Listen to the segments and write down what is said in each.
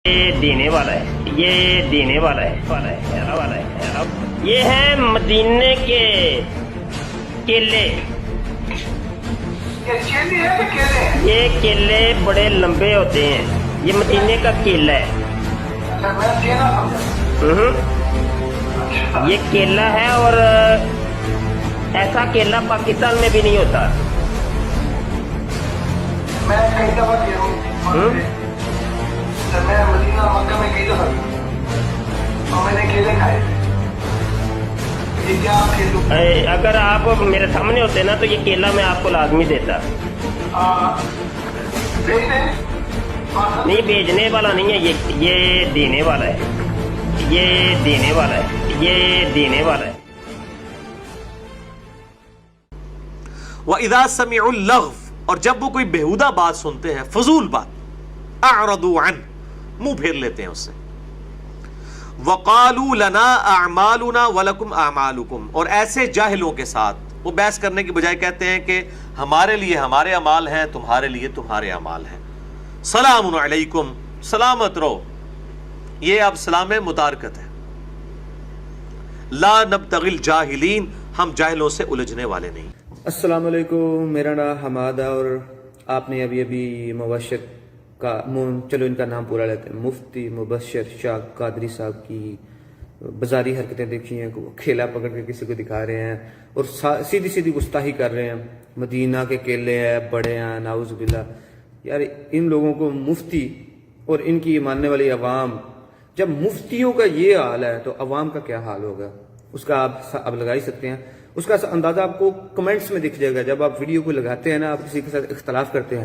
یہ دینے والا ہے، یہ دینے والا ہے، یہ ہے مدینے کے کیلے۔ یہ کیلے بڑے لمبے ہوتے ہیں، یہ مدینے کا کیلا ہے۔ یہ کیلا ہے اور ایسا کیلا پاکستان میں بھی نہیں ہوتا۔ میں کئی دفعہ گیا ہوں، میں مدینہ مکہ میں کئی دفعہ گیا اور میں نے کیلے کھائے۔ یہ کیا کھیلوں؟ اگر آپ میرے سامنے ہوتے نا تو یہ کیلا میں آپ کو لازمی دیتا۔ نہیں، بیچنے والا نہیں ہے، یہ دینے والا ہے، یہ دینے والا ہے، یہ دینے والا ہے۔ وَإِذَا سَمِعُوا اللَّغْوَ، اور جب وہ کوئی بیہودہ بات سنتے ہیں، فضول بات، اعرضوا عنہ، منہ پھیر لیتے ہیں اس سے۔ وَقَالُوا لَنَا أَعْمَالُنَا وَلَكُمْ أَعْمَالُكُمْ، اور ایسے جاہلوں کے ساتھ وہ بحث کرنے کی بجائے کہتے ہیں کہ ہمارے لیے ہمارے اعمال ہیں، تمہارے لیے تمہارے اعمال ہیں۔ سلام علیکم، سلامت رہو، یہ اب سلام متارکت ہے۔ لا نبتغی الجاہلین، ہم جاہلوں سے الجھنے والے نہیں۔ السلام علیکم، میرا نام حماد ہے اور آپ نے ابھی مبشر کا چلو ان کا نام پورا لیتے ہیں، مفتی مبشر شاہ قادری صاحب کی بازاری حرکتیں دیکھی ہیں کہ وہ کھیلا پکڑ کے کسی کو دکھا رہے ہیں اور سیدھی سیدھی گستاخی کر رہے ہیں۔ مدینہ کے کیلے ہیں، بڑے ہیں، نعوذ باللہ۔ یار ان لوگوں کو مفتی اور ان کی ماننے والی عوام، جب مفتیوں کا یہ حال ہے تو عوام کا کیا حال ہوگا، اس کا آپ لگا ہی سکتے ہیں۔ اس کا اندازہ آپ کو کمنٹس میں دکھ جائے گا۔ جب آپ ویڈیو کو لگاتے ہیں نا، آپ کسی کے ساتھ اختلاف کرتے ہیں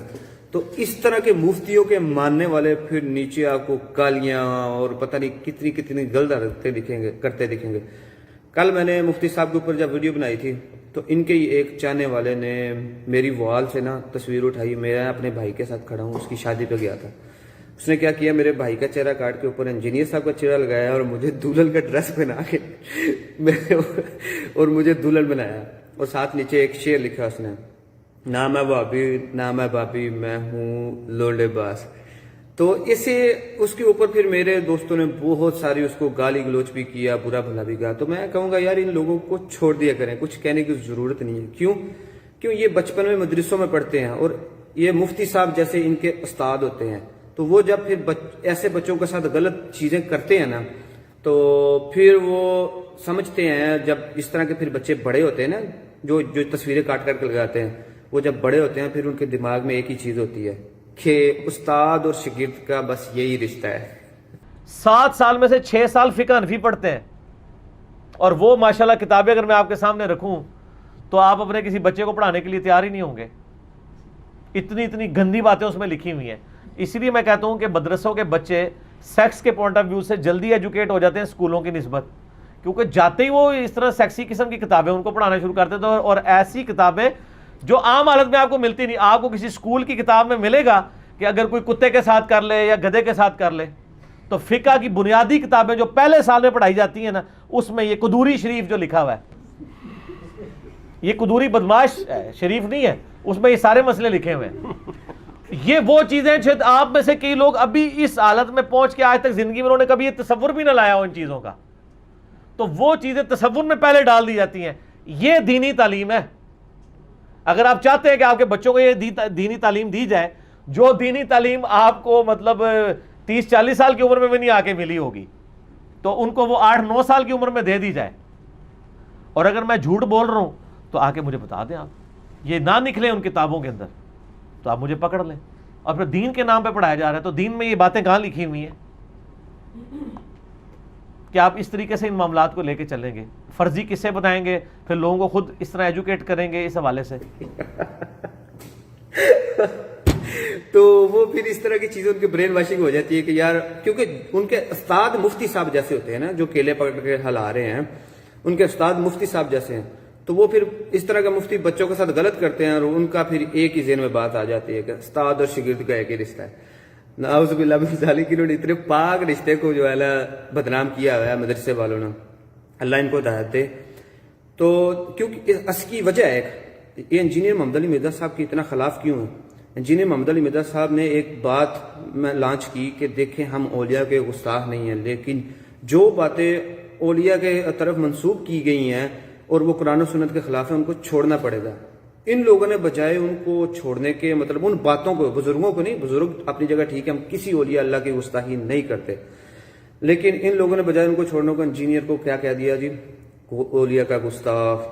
تو اس طرح کے مفتیوں کے ماننے والے پھر نیچے آپ کو گالیاں اور پتہ نہیں کتنی کتنی غلط حرکتیں کرتے دکھیں گے۔ کل میں نے مفتی صاحب کے اوپر جب ویڈیو بنائی تھی تو ان کے ایک چاہنے والے نے میری وال سے نا تصویر اٹھائی۔ میں اپنے بھائی کے ساتھ کھڑا ہوں، اس کی شادی پہ گیا تھا۔ اس نے کیا کیا، میرے بھائی کا چہرہ کاٹ کے اوپر انجینئر صاحب کا چہرہ لگایا اور مجھے دلہن کا ڈریس پہنا کے اور مجھے دلہن بنایا، اور ساتھ نیچے ایک شعر لکھا اس نے، نہ میں بھابی نہ میں بھابی، میں ہوں لونڈے باز۔ تو اسے اس کے اوپر پھر میرے دوستوں نے بہت ساری اس کو گالی گلوچ بھی کیا، برا بھلا بھی کہا۔ تو میں کہوں گا یار ان لوگوں کو چھوڑ دیا کریں، کچھ کہنے کی ضرورت نہیں ہے۔ کیوں یہ بچپن میں مدرسوں میں پڑھتے ہیں اور یہ مفتی صاحب جیسے ان کے استاد ہوتے ہیں، تو وہ جب پھر ایسے بچوں کے ساتھ غلط چیزیں کرتے ہیں نا تو پھر وہ سمجھتے ہیں، جب اس طرح کے پھر بچے بڑے ہوتے ہیں نا، جو تصویریں کاٹ کر کے لگاتے ہیں، وہ جب بڑے ہوتے ہیں پھر ان کے دماغ میں ایک ہی چیز ہوتی ہے کہ استاد اور شاگرد کا بس یہی رشتہ ہے۔ 7 سال میں سے 6 سال فقہ حنفی پڑھتے ہیں، اور وہ ماشاءاللہ کتابیں اگر میں آپ کے سامنے رکھوں تو آپ اپنے کسی بچے کو پڑھانے کے لیے تیار ہی نہیں ہوں گے، اتنی گندی باتیں اس میں لکھی ہوئی ہیں۔ اسی لیے میں کہتا ہوں کہ مدرسوں کے بچے سیکس کے پوائنٹ آف ویو سے جلدی ایجوکیٹ ہو جاتے ہیں اسکولوں کی نسبت، کیونکہ جاتے ہی وہ اس طرح سیکسی قسم کی کتابیں ان کو پڑھانا شروع کرتے تھے، اور ایسی کتابیں جو عام حالت میں آپ کو ملتی نہیں۔ آپ کو کسی اسکول کی کتاب میں ملے گا کہ اگر کوئی کتے کے ساتھ کر لے یا گدھے کے ساتھ کر لے، تو فقہ کی بنیادی کتابیں جو پہلے سال میں پڑھائی جاتی ہیں نا، اس میں یہ قدوری شریف جو لکھا ہوا ہے، یہ قدوری بدماش شریف نہیں ہے، اس میں یہ سارے مسئلے لکھے ہوئے ہیں۔ یہ وہ چیزیں شاید آپ میں سے کئی لوگ ابھی اس حالت میں پہنچ کے آج تک زندگی میں انہوں نے کبھی یہ تصور بھی نہ لایا ہو ان چیزوں کا، تو وہ چیزیں تصور میں پہلے ڈال دی جاتی ہیں۔ یہ دینی تعلیم ہے۔ اگر آپ چاہتے ہیں کہ آپ کے بچوں کو یہ دینی تعلیم دی جائے، جو دینی تعلیم آپ کو مطلب 30-40 سال کی عمر میں بھی نہیں آ کے ملی ہوگی، تو ان کو وہ 8-9 سال کی عمر میں دے دی جائے۔ اور اگر میں جھوٹ بول رہا ہوں تو آ کے مجھے بتا دیں، آپ یہ نہ نکلے ان کتابوں کے اندر تو آپ مجھے پکڑ لیں۔ اور پھر دین کے نام پہ پڑھایا جا رہا ہے، تو دین میں یہ باتیں کہاں لکھی ہوئی ہیں کہ آپ اس طریقے سے ان معاملات کو لے کے چلیں گے؟ فرضی قصے بتائیں گے، پھر لوگوں کو خود اس طرح ایجوکیٹ کریں گے اس حوالے سے۔ تو وہ پھر اس طرح کی چیزیں ان کی برین واشنگ ہو جاتی ہے کہ یار، کیونکہ ان کے استاد مفتی صاحب جیسے ہوتے ہیں نا، جو کیلے پکڑ کے ہلا رہے ہیں، ان کے استاد مفتی صاحب جیسے ہیں، تو وہ پھر اس طرح کا مفتی بچوں کے ساتھ غلط کرتے ہیں، اور ان کا پھر ایک ہی ذہن میں بات آ جاتی ہے کہ استاد اور شاگرد کا ایک ہی رشتہ ہے۔ نعوذ باللہ من ذالک، انہوں نے اتنے پاک رشتے کو جو ہے بدنام کیا ہوا ہے مدرسے والوں نے، اللہ ان کو ہدایت دے۔ تو کیونکہ اس کی وجہ ہے، یہ انجینئر محمد علی مرزا صاحب کے اتنا خلاف کیوں ہے؟ انجینئر محمد علی مرزا صاحب نے ایک بات میں لانچ کی کہ دیکھیں ہم اولیاء کے گستاخ نہیں ہیں، لیکن جو باتیں اولیاء کے طرف منسوب کی گئی ہیں اور وہ قرآن و سنت کے خلاف ہیں ان کو چھوڑنا پڑے گا۔ ان لوگوں نے بجائے ان کو چھوڑنے کے مطلب ان باتوں کو، بزرگوں کو نہیں، بزرگ اپنی جگہ ٹھیک ہے، ہم کسی اولیاء اللہ کی گستاخی نہیں کرتے، لیکن ان لوگوں نے بجائے ان کو چھوڑنے کو انجینئر کو کیا کہہ دیا جی، اولیاء کا گستاخ۔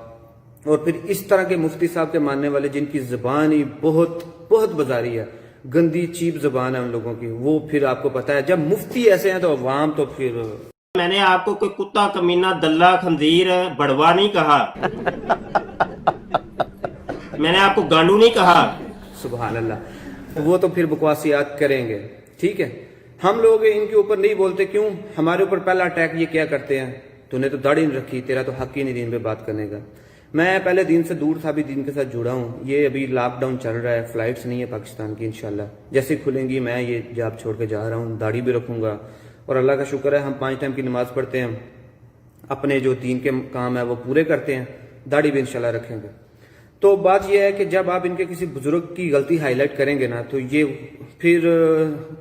اور پھر اس طرح کے مفتی صاحب کے ماننے والے جن کی زبان ہی بہت بہت بازاری ہے، گندی چیپ زبان ہے ان لوگوں کی، وہ پھر آپ کو پتا ہے جب مفتی ایسے ہیں تو عوام تو پھر۔ میں نے آپ کو کوئی کتا کمینہ دلہ خنزیر بڑوا نہیں کہا، میں نے آپ کو گانڈو نہیں کہا۔ سبحان اللہ، وہ تو پھر بکواسیات کریں گے، ٹھیک ہے۔ ہم لوگ ان کے اوپر نہیں بولتے، کیوں؟ ہمارے اوپر پہلا اٹیک یہ کیا کرتے ہیں، تو نے تو داڑھی نہیں رکھی، تیرا تو حق ہی نہیں دین پہ بات کرنے کا۔ میں پہلے دین سے دور تھا، بھی دین کے ساتھ جڑا ہوں۔ یہ ابھی لاک ڈاؤن چل رہا ہے، فلائٹس نہیں ہے پاکستان کی، انشاءاللہ جیسے کھلیں گی میں یہ جاب چھوڑ کے جا رہا ہوں، داڑھی بھی رکھوں گا، اور اللہ کا شکر ہے ہم 5 ٹائم کی نماز پڑھتے ہیں، اپنے جو دین کے کام ہے وہ پورے کرتے ہیں، داڑھی بھی انشاءاللہ رکھیں گے۔ تو بات یہ ہے کہ جب آپ ان کے کسی بزرگ کی غلطی ہائی لائٹ کریں گے نا تو یہ پھر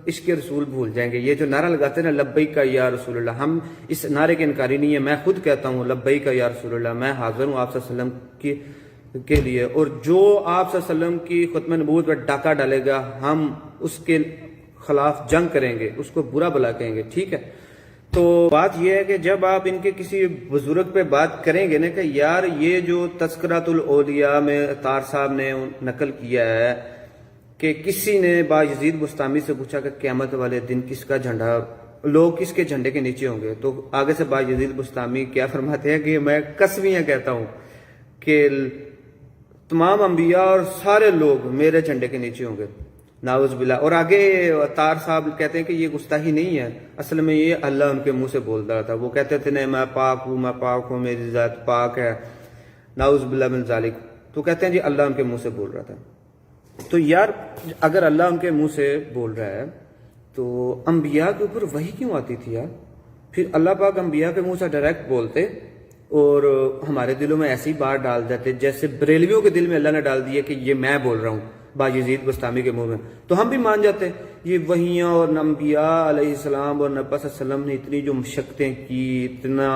عشق رسول بھول جائیں گے۔ یہ جو نعرہ لگاتے ہیں نا لبیک یا رسول اللہ، ہم اس نعرے کے انکاری نہیں ہے، میں خود کہتا ہوں لبیک یا رسول اللہ، میں حاضر ہوں آپ صلی اللہ علیہ وسلم کے لیے، اور جو آپ صلی اللہ علیہ وسلم کی ختم نبوت پر ڈاکہ ڈالے گا ہم اس کے خلاف جنگ کریں گے، اس کو برا بلا کہیں گے، ٹھیک ہے۔ تو بات یہ ہے کہ جب آپ ان کے کسی بزرگ پہ بات کریں گے نا کہ یار یہ جو تذکرۃ الاولیاء میں طار صاحب نے نقل کیا ہے کہ کسی نے بایزید بستامی سے پوچھا کہ قیامت والے دن کس کا جھنڈا، لوگ کس کے جھنڈے کے نیچے ہوں گے، تو آگے سے بایزید بستامی کیا فرماتے ہیں کہ میں قسمیاں کہتا ہوں کہ تمام انبیاء اور سارے لوگ میرے جھنڈے کے نیچے ہوں گے، ناؤز باللہ۔ اور آگے طار صاحب کہتے ہیں کہ یہ گستاخی نہیں ہے، اصل میں یہ اللہ ان کے منہ سے بول رہا تھا، وہ کہتے تھے نہیں میں پاک ہوں، میں پاک ہوں، میری ذات پاک ہے، ناؤز باللہ من ذالک، تو کہتے ہیں جی اللہ ان کے منہ سے بول رہا تھا۔ تو یار اگر اللہ ان کے منہ سے بول رہا ہے تو انبیاء کے اوپر وحی کیوں آتی تھی یار؟ پھر اللہ پاک انبیاء کے منہ سے ڈائریکٹ بولتے اور ہمارے دلوں میں ایسی بات ڈال دیتے جیسے بریلویوں کے دل میں اللہ نے ڈال دیا کہ یہ میں بول رہا ہوں بایزید بستامی کے منہ میں، تو ہم بھی مان جاتے۔ یہ وحیاں اور انبیاء علیہ السلام اور نبی صلی اللہ علیہ وسلم نے اتنی جو مشقتیں کی، اتنا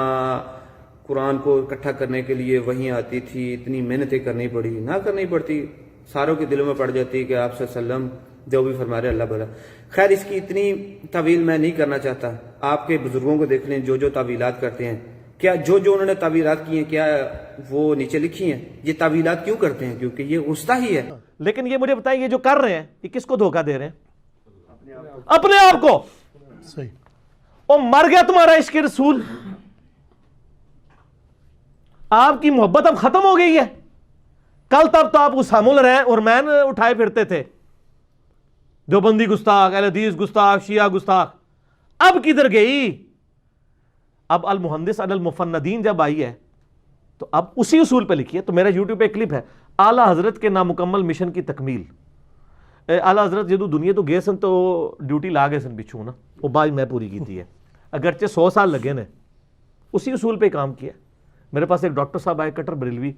قرآن کو اکٹھا کرنے کے لیے وحیاں آتی تھی، اتنی محنتیں کرنی پڑی، نہ کرنی پڑتی ساروں کے دلوں میں پڑ جاتی کہ آپ صلی اللہ علیہ وسلم جو بھی فرما رہے اللہ بھلا۔ خیر اس کی اتنی طویل میں نہیں کرنا چاہتا، آپ کے بزرگوں کو دیکھ لیں جو جو تعویلات کرتے ہیں، کیا جو انہوں نے تعویلات کی ہیں کیا وہ نیچے لکھی ہیں؟ یہ تعویلات کیوں کرتے ہیں؟ کیونکہ یہ گستاخی ہے۔ لیکن یہ مجھے بتائیں یہ جو کر رہے ہیں یہ کس کو دھوکہ دے رہے ہیں؟ اپنے آپ کو۔ صحیح، اور مر گیا تمہارا عشق رسول، آپ کی محبت اب ختم ہو گئی ہے۔ کل تب تو آپ اسامہ الرحمن اٹھائے پھرتے تھے، دیوبندی گستاخ، اہل حدیث گستاخ، شیعہ گستاخ، اب کدھر گئی؟ اب المحدث علی المفندین جب آئی ہے تو اب اسی اصول پہ لکھی ہے۔ تو میرا یوٹیوب پہ ایک کلپ ہے، اعلیٰ حضرت کے نامکمل مشن کی تکمیل۔ اعلیٰ حضرت جدو دنیا تو گئے سن تو ڈیوٹی لا گئے سن پچھوں نا، وہ باج میں پوری کی ہے، اگرچہ 100 سال لگے نے، اسی اصول پہ کام کیا۔ میرے پاس ایک ڈاکٹر صاحب آئے کٹر بریلوی،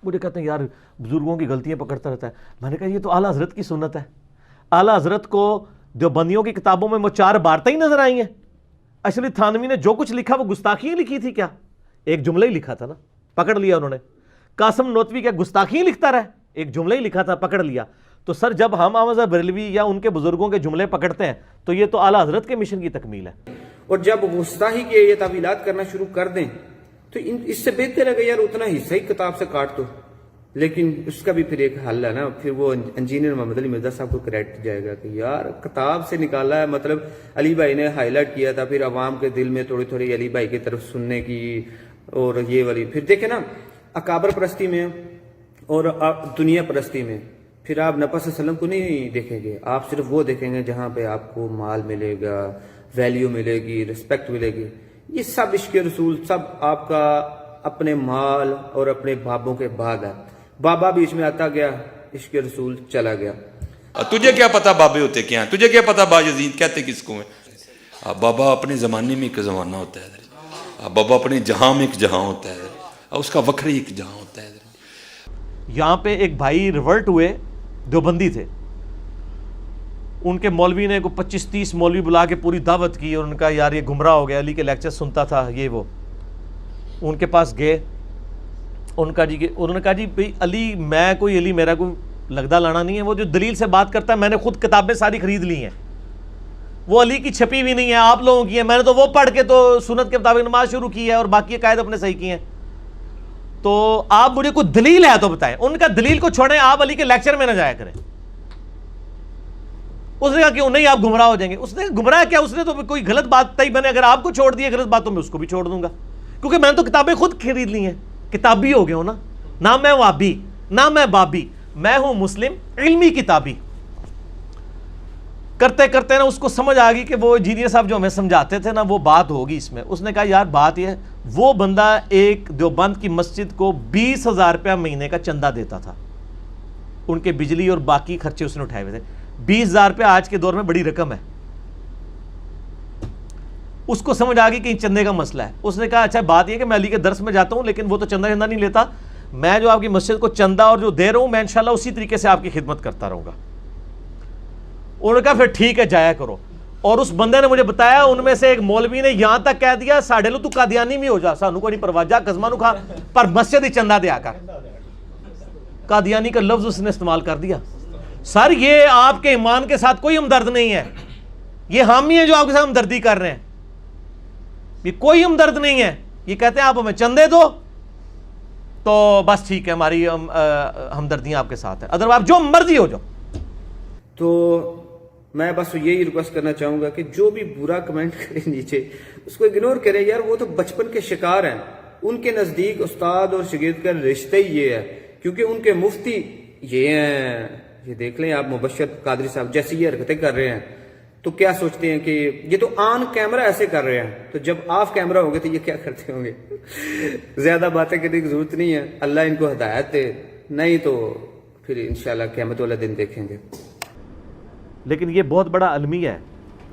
مجھے کہتے ہیں یار بزرگوں کی غلطیاں پکڑتا رہتا ہے۔ میں نے کہا یہ تو اعلیٰ حضرت کی سنت ہے، اعلیٰ حضرت کو دیوبندیوں کی کتابوں میں وہ 4 بارتیں ہی نظر آئی ہیں۔ اشرف تھانوی نے جو کچھ لکھا وہ گستاخیاں لکھی تھی کیا؟ ایک جملہ ہی لکھا تھا نا، پکڑ لیا انہوں نے۔ قاسم نوتوی کیا گستاخیاں لکھتا رہا؟ ایک جملہ ہی لکھا تھا، پکڑ لیا۔ تو سر جب ہم احمد بریلوی یا ان کے بزرگوں کے جملے پکڑتے ہیں تو یہ تو اعلیٰ حضرت کے مشن کی تکمیل ہے۔ اور جب گستاخی کے یہ تعویلات کرنا شروع کر دیں تو اس سے بہتر ہے کہ یار اتنا حصہ ہی کتاب سے کاٹ دو، لیکن اس کا بھی پھر ایک حل ہے نا، پھر وہ انجینئر محمد علی مرزا صاحب کو کریکٹ جائے گا کہ یار کتاب سے نکالا ہے، مطلب علی بھائی نے ہائی لائٹ کیا تھا، پھر عوام کے دل میں تھوڑی تھوڑی علی بھائی کی طرف سننے کی اور یہ والی، پھر دیکھیں نا اکابر پرستی میں اور دنیا پرستی میں پھر آپ نبی صلی اللہ علیہ وسلم کو نہیں دیکھیں گے، آپ صرف وہ دیکھیں گے جہاں پہ آپ کو مال ملے گا، ویلیو ملے گی، رسپیکٹ ملے گی۔ یہ سب عشق رسول سب آپ کا اپنے مال اور اپنے بابوں کے بعد ہے۔ بابا بیچ میں آتا گیا، عشق رسول چلا گیا۔ تجھے کیا پتا بابے ہوتے کیا ہیں؟ تجھے کیا پتا باجزید کہتے کس کو ہیں؟ بابا اپنے زمانے میں ایک زمانہ ہوتا ہے، بابا اپنے جہاں میں ایک جہاں ہوتا ہے، اس کا وکھری ایک جہاں ہوتا ہے۔ یہاں پہ ایک بھائی ریورٹ ہوئے دیوبندی تھے. ان کے مولوی نے کو 25-30 مولوی بلا کے پوری دعوت کی اور ان کا یار یہ گمراہ ہو گیا, علی کے لیکچر سنتا تھا یہ وہ. ان کے پاس گئے, انہوں نے کہا جی بھئی علی, میں کوئی علی میرا کوئی لگدا لانا نہیں ہے, وہ جو دلیل سے بات کرتا ہے میں نے خود کتابیں ساری خرید لی ہیں, وہ علی کی چھپی ہوئی نہیں ہے, آپ لوگوں کی ہیں, میں نے تو وہ پڑھ کے تو سنت کے مطابق نماز شروع کی ہے اور باقی عقائد اپنے صحیح کی ہیں, تو آپ مجھے کوئی دلیل ہے تو بتائیں. ان کا دلیل کو چھوڑیں, آپ علی کے لیکچر میں نہ جایا کریں. اس نے کہا کہ نہیں آپ گمراہ ہو جائیں گے. اس نے گمراہ کیا, اس نے تو کوئی غلط بات تھی, میں نے اگر آپ کو چھوڑ دی غلط بات تو میں اس کو بھی چھوڑ دوں گا, کیونکہ میں نے تو کتابیں خود خرید لی ہیں. کتابی ہو گئے ہو نا, نہ میں وابی نہ میں بابی, میں ہوں مسلم علمی کتابی. کرتے کرتے نا اس کو سمجھ آ گئی کہ وہ انجینئر صاحب جو ہمیں سمجھاتے تھے نا وہ بات ہوگی اس میں. اس نے کہا یار بات یہ ہے, وہ بندہ ایک دیوبند کی مسجد کو 20,000 روپیہ مہینے کا چندہ دیتا تھا, ان کے بجلی اور باقی خرچے اس نے اٹھائے ہوئے تھے. 20,000 روپیہ آج کے دور میں بڑی رقم ہے. اس کو سمجھ آ گئی کہ چندے کا مسئلہ ہے. اس نے کہا اچھا بات یہ کہ میں علی کے درس میں جاتا ہوں لیکن وہ تو چندہ نہیں لیتا, میں جو آپ کی مسجد کو چندہ اور جو دے رہا ہوں میں انشاءاللہ اسی طریقے سے آپ کی خدمت کرتا رہوں گا. انہوں نے کہا پھر ٹھیک ہے جایا کرو. اور اس بندے نے مجھے بتایا ان میں سے ایک مولوی نے یہاں تک کہہ دیا ساڑھے لو تو قادیانی میں ہو جا, سانو کو نہیں پرواہ, جا قزمانو کھا پر مسجد ہی چندہ دیا کر. قادیانی کا لفظ اس نے استعمال کر دیا. سر یہ آپ کے ایمان کے ساتھ کوئی ہمدرد نہیں ہے, یہ حامی ہیں جو آپ کے ساتھ ہمدردی کر رہے ہیں, یہ کوئی ہمدرد نہیں ہے. یہ کہتے ہیں آپ ہمیں چندے دو تو بس ٹھیک ہے ہماری ہمدردیاں آپ کے ساتھ ہیں, ادر آپ جو مرضی ہو جاؤ. تو میں بس یہی ریکویسٹ کرنا چاہوں گا کہ جو بھی برا کمنٹ کرے نیچے اس کو اگنور کرے. یار وہ تو بچپن کے شکار ہیں, ان کے نزدیک استاد اور شاگرد کا رشتہ ہی یہ ہے, کیونکہ ان کے مفتی یہ ہیں. یہ دیکھ لیں آپ مبشر قادری صاحب جیسی یہ حرکتیں کر رہے ہیں تو کیا سوچتے ہیں کہ یہ تو آن کیمرہ ایسے کر رہے ہیں, تو جب آف کیمرہ ہوگے تو یہ کیا کرتے ہوں گے. زیادہ باتیں کرنے کی ضرورت نہیں ہے, اللہ ان کو ہدایت دے, نہیں تو پھر انشاءاللہ قیامت والا دن دیکھیں گے. لیکن یہ بہت بڑا المیہ ہے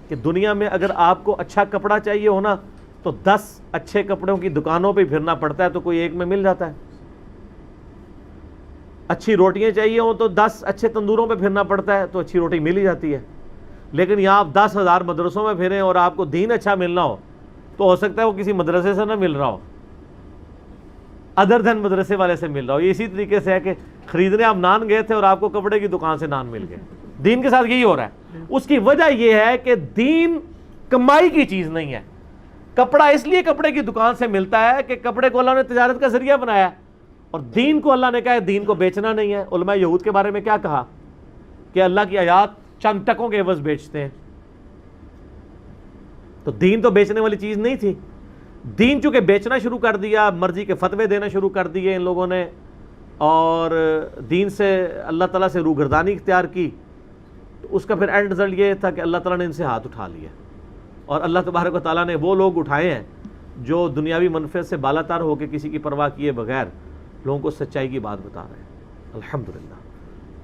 کہ دنیا میں اگر آپ کو اچھا کپڑا چاہیے ہونا تو 10 اچھے کپڑوں کی دکانوں پہ پھرنا پڑتا ہے تو کوئی ایک میں مل جاتا ہے. اچھی روٹیاں چاہیے ہوں تو 10 اچھے تندوروں پہ پھرنا پڑتا ہے تو اچھی روٹی مل ہی جاتی ہے. لیکن یہاں آپ 10,000 مدرسوں میں پھریں اور آپ کو دین اچھا ملنا ہو تو ہو سکتا ہے وہ کسی مدرسے سے نہ مل رہا ہو, ادر دین مدرسے والے سے مل رہا ہو. یہ اسی طریقے سے ہے کہ خریدنے آپ نان گئے تھے اور آپ کو کپڑے کی دکان سے نان مل گئے. دین کے ساتھ یہی ہو رہا ہے. اس کی وجہ یہ ہے کہ دین کمائی کی چیز نہیں ہے. کپڑا اس لیے کپڑے کی دکان سے ملتا ہے کہ کپڑے کو اللہ نے تجارت کا ذریعہ بنایا, اور دین کو اللہ نے کہا ہے دین کو بیچنا نہیں ہے. علماء یہود کے بارے میں کیا کہا کہ اللہ کی آیات چند ٹکوں کے عوض بیچتے ہیں. تو دین تو بیچنے والی چیز نہیں تھی. دین چونکہ بیچنا شروع کر دیا, مرضی کے فتوے دینا شروع کر دیے ان لوگوں نے, اور دین سے اللہ تعالیٰ سے روگردانی اختیار کی, تو اس کا پھر اینڈ رزلٹ یہ تھا کہ اللہ تعالیٰ نے ان سے ہاتھ اٹھا لیا. اور اللہ تبارک و تعالیٰ نے وہ لوگ اٹھائے ہیں جو دنیاوی منفعت سے بالاتر ہو کے کسی کی پرواہ کیے بغیر لوگوں کو سچائی کی بات بتا رہے ہیں. الحمدللہ.